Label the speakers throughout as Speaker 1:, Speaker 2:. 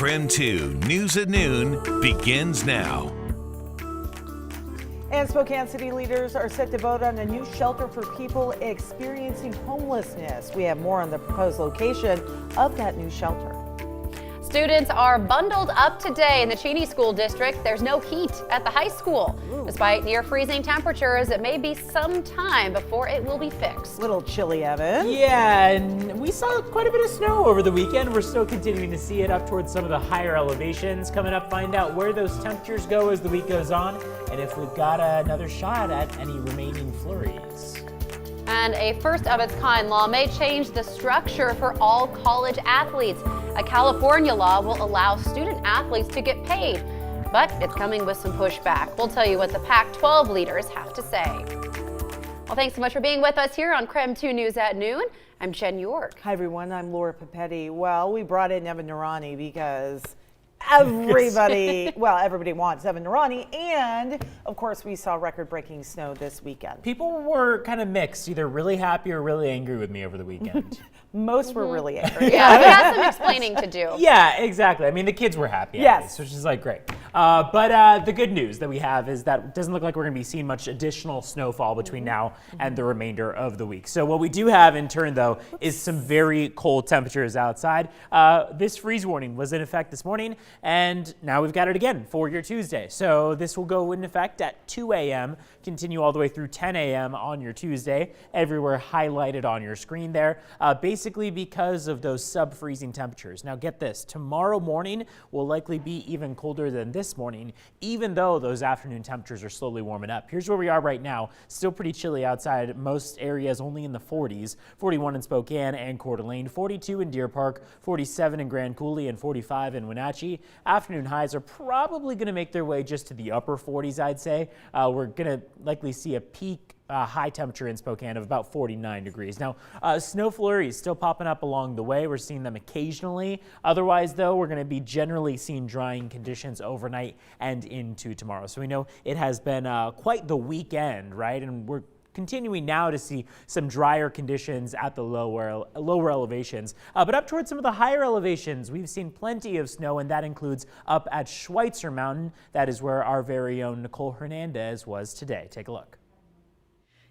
Speaker 1: KREM 2 News at Noon begins now.
Speaker 2: And Spokane City leaders are set to vote on a new shelter for people experiencing homelessness. We have more on the proposed location of that new shelter.
Speaker 3: Students are bundled up today in the Cheney School District. There's no heat at the high school. Despite near freezing temperatures, it may be some time before it will be fixed.
Speaker 2: Little chilly, Evan.
Speaker 4: Yeah, and we saw quite a bit of snow over the weekend. We're still continuing to see it up towards some of the higher elevations. Coming up, find out where those temperatures go as the week goes on, and if we've got another shot at any remaining flurries.
Speaker 3: And a first-of-its-kind law may change the structure for all college athletes. A California law will allow student athletes to get paid, but it's coming with some pushback. We'll tell you what the Pac-12 leaders have to say. Well, thanks so much for being with us here on KREM 2 News at Noon. I'm Jen York.
Speaker 2: Hi, everyone. I'm Laura Papetti. Well, we brought in Evan Narani because everybody wants Evan Narani, and of course we saw record-breaking snow this weekend.
Speaker 4: People were kind of mixed, either really happy or really angry with me over the weekend.
Speaker 2: Most were really angry.
Speaker 3: Yeah, we had some explaining to do.
Speaker 4: Yeah, exactly. I mean, the kids were happy,
Speaker 2: yes,
Speaker 4: least, which is like great. But the good news that we have is that it doesn't look like we're going to be seeing much additional snowfall between now and the remainder of the week. So what we do have in turn, though, is some very cold temperatures outside. This freeze warning was in effect this morning, and now we've got it again for your Tuesday. So this will go into effect at 2 a.m., continue all the way through 10 a.m. on your Tuesday, everywhere highlighted on your screen there, basically because of those sub-freezing temperatures. Now get this, tomorrow morning will likely be even colder than this morning, even though those afternoon temperatures are slowly warming up. Here's where we are right now. Still pretty chilly outside. Most areas only in the 40s, 41 in Spokane and Coeur d'Alene, 42 in Deer Park, 47 in Grand Coulee, and 45 in Wenatchee. Afternoon highs are probably going to make their way just to the upper 40s, I'd say. We're going to likely see a peak high temperature in Spokane of about 49 degrees. Now, snow flurries still popping up along the way. We're seeing them occasionally. Otherwise, though, we're going to be generally seeing drying conditions overnight and into tomorrow. So we know it has been quite the weekend, right? And we're continuing now to see some drier conditions at the lower elevations. But up towards some of the higher elevations, we've seen plenty of snow, and that includes up at Schweitzer Mountain. That is where our very own Nicole Hernandez was today. Take a look.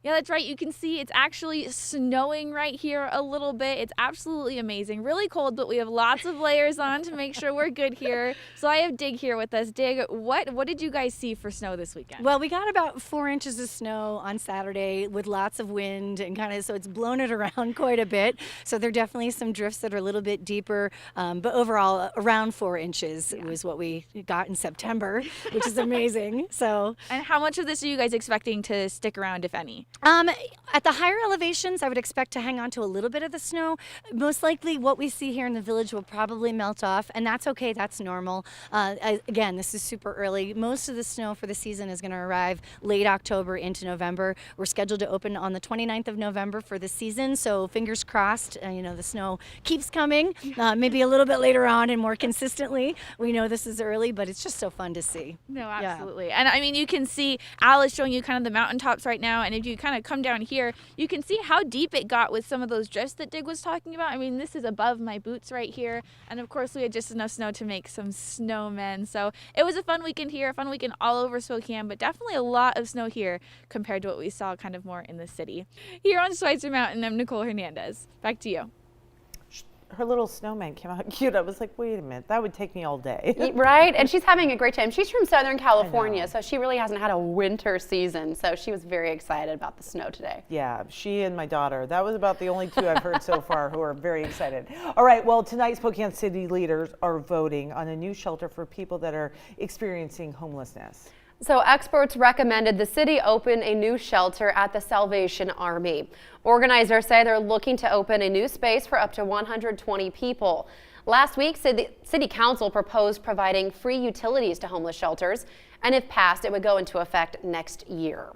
Speaker 5: Yeah, that's right. You can see it's actually snowing right here a little bit. It's absolutely amazing. Really cold, but we have lots of layers on to make sure we're good here. So I have Dig here with us. Dig, what did you guys see for snow this weekend?
Speaker 6: Well, we got about 4 inches of snow on Saturday with lots of wind and so it's blown it around quite a bit. So there are definitely some drifts that are a little bit deeper, but overall around 4 inches was what we got in September, which is amazing. So,
Speaker 5: and how much of this are you guys expecting to stick around, if any?
Speaker 6: At the higher elevations, I would expect to hang on to a little bit of the snow. Most likely what we see here in the village will probably melt off, and that's okay, that's normal. Again, this is super early. Most of the snow for the season is going to arrive late October into November. We're scheduled to open on the 29th of November for the season, so fingers crossed, the snow keeps coming, maybe a little bit later on and more consistently. We know this is early, but it's just so fun to see.
Speaker 5: No, absolutely. Yeah. And I mean, you can see Al is showing you kind of the mountaintops right now, and if you kind of come down here, you can see how deep it got with some of those drifts that Dig was talking about. I mean, this is above my boots right here, and of course we had just enough snow to make some snowmen. So it was a fun weekend here, a fun weekend all over Spokane, but definitely a lot of snow here compared to what we saw kind of more in the city. Here on Schweitzer Mountain, I'm Nicole Hernandez. Back to you.
Speaker 2: Her little snowman came out cute. I was like, wait a minute, that would take me all day.
Speaker 3: Right? And she's having a great time. She's from Southern California, so she really hasn't had a winter season. So she was very excited about the snow today.
Speaker 2: Yeah, she and my daughter. That was about the only two I've heard so far who are very excited. All right, well, tonight Spokane City leaders are voting on a new shelter for people that are experiencing homelessness.
Speaker 3: So experts recommended the city open a new shelter at the Salvation Army. Organizers say they're looking to open a new space for up to 120 people. Last week, City Council proposed providing free utilities to homeless shelters, and if passed, it would go into effect next year.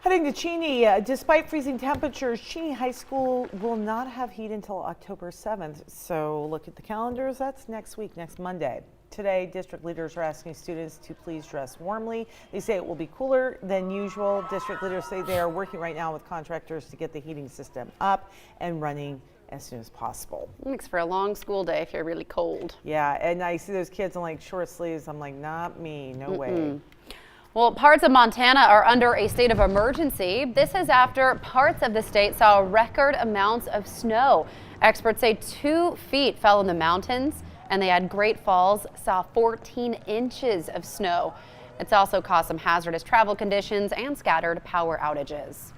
Speaker 2: Heading to Cheney, despite freezing temperatures, Cheney High School will not have heat until October 7th. So look at the calendars, that's next week, next Monday. Today, district leaders are asking students to please dress warmly. They say it will be cooler than usual. District leaders say they are working right now with contractors to get the heating system up and running as soon as possible.
Speaker 3: Makes for a long school day if you're really cold.
Speaker 2: Yeah, and I see those kids in like short sleeves. I'm like, not me, no way.
Speaker 3: Well, parts of Montana are under a state of emergency. This is after parts of the state saw record amounts of snow. Experts say 2 feet fell in the mountains, and they had Great Falls saw 14 inches of snow. It's also caused some hazardous travel conditions and scattered power outages.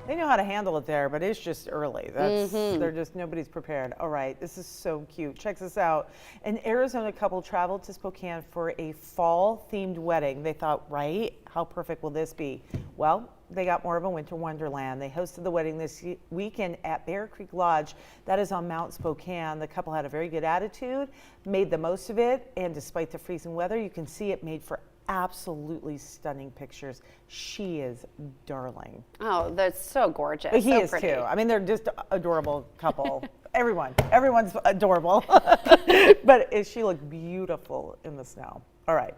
Speaker 2: They know how to handle it there, but it's just early. They're just, nobody's prepared. All right, this is so cute. Check this out. An Arizona couple traveled to Spokane for a fall-themed wedding. They thought, right, how perfect will this be? Well, they got more of a winter wonderland. They hosted the wedding this weekend at Bear Creek Lodge. That is on Mount Spokane. The couple had a very good attitude, made the most of it, and despite the freezing weather, you can see it made for absolutely stunning pictures. She is darling.
Speaker 3: Oh, that's so gorgeous.
Speaker 2: But he
Speaker 3: so
Speaker 2: is
Speaker 3: pretty.
Speaker 2: too. I mean, they're just adorable couple. Everyone's adorable. But she looked beautiful in the snow. All right.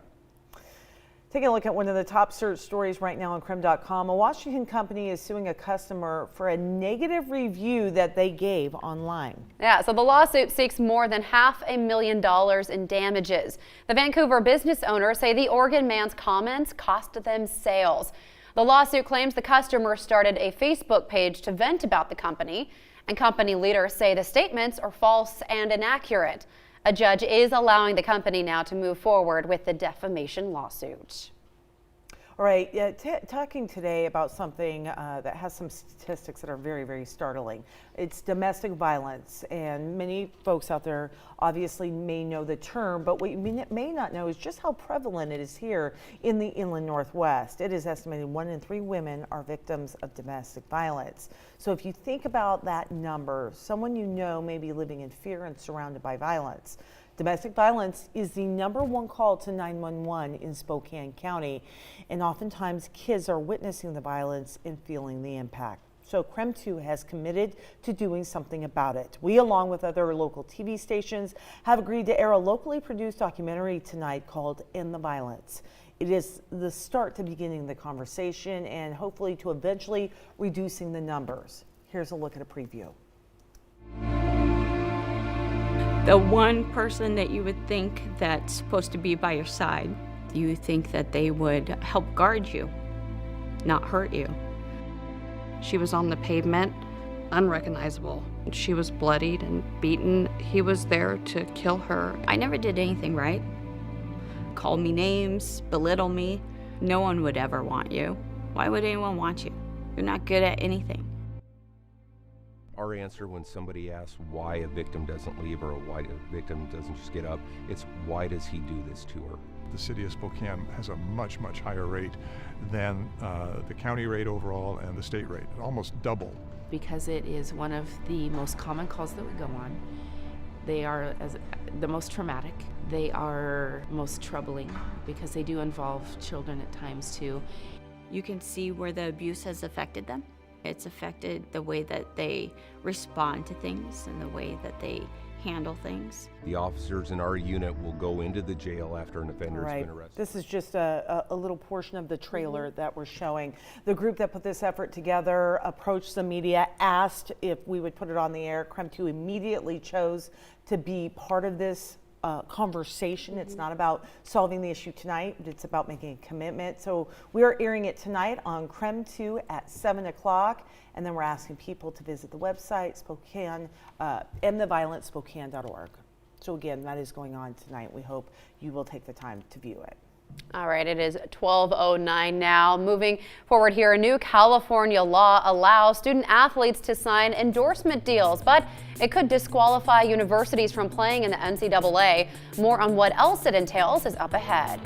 Speaker 2: Taking a look at one of the top search stories right now on KREM.com. A Washington company is suing a customer for a negative review that they gave online.
Speaker 3: Yeah, so the lawsuit seeks more than $500,000 in damages. The Vancouver business owners say the Oregon man's comments cost them sales. The lawsuit claims the customer started a Facebook page to vent about the company, and company leaders say the statements are false and inaccurate. A judge is allowing the company now to move forward with the defamation lawsuit.
Speaker 2: All right, talking today about something that has some statistics that are very, very startling. It's domestic violence, and many folks out there obviously may know the term, but what you may not know is just how prevalent it is here in the inland Northwest. It is estimated 1 in 3 women are victims of domestic violence. So if you think about that number, someone you know may be living in fear and surrounded by violence. Domestic violence is the #1 call to 911 in Spokane County, and oftentimes kids are witnessing the violence and feeling the impact. So KREM 2 has committed to doing something about it. We, along with other local TV stations, have agreed to air a locally produced documentary tonight called End the Violence. It is the start to beginning the conversation and hopefully to eventually reducing the numbers. Here's a look at a preview.
Speaker 7: The one person that you would think that's supposed to be by your side, you think that they would help guard you, not hurt you. She was on the pavement, unrecognizable. She was bloodied and beaten. He was there to kill her. I never did anything right. Call me names, belittle me. No one would ever want you. Why would anyone want you? You're not good at anything.
Speaker 8: Our answer when somebody asks why a victim doesn't leave or why a victim doesn't just get up, it's why does he do this to her?
Speaker 9: The city of Spokane has a much, much higher rate than the county rate overall and the state rate, almost double.
Speaker 10: Because it is one of the most common calls that we go on. They are the most traumatic. They are most troubling because they do involve children at times too.
Speaker 7: You can see where the abuse has affected them. It's affected the way that they respond to things and the way that they handle things.
Speaker 8: The officers in our unit will go into the jail after an offender has been arrested.
Speaker 2: This is just a little portion of the trailer that we're showing. The group that put this effort together approached the media, asked if we would put it on the air. KREM 2 immediately chose to be part of this conversation. It's not about solving the issue tonight, but it's about making a commitment. So we are airing it tonight on KREM 2 at 7 o'clock, and then we're asking people to visit the website, Spokane, endtheviolencespokane.org. So again, that is going on tonight. We hope you will take the time to view it.
Speaker 3: All right, it is 12:09 now. Moving forward here, a new California law allows student athletes to sign endorsement deals, but it could disqualify universities from playing in the NCAA. More on what else it entails is up ahead.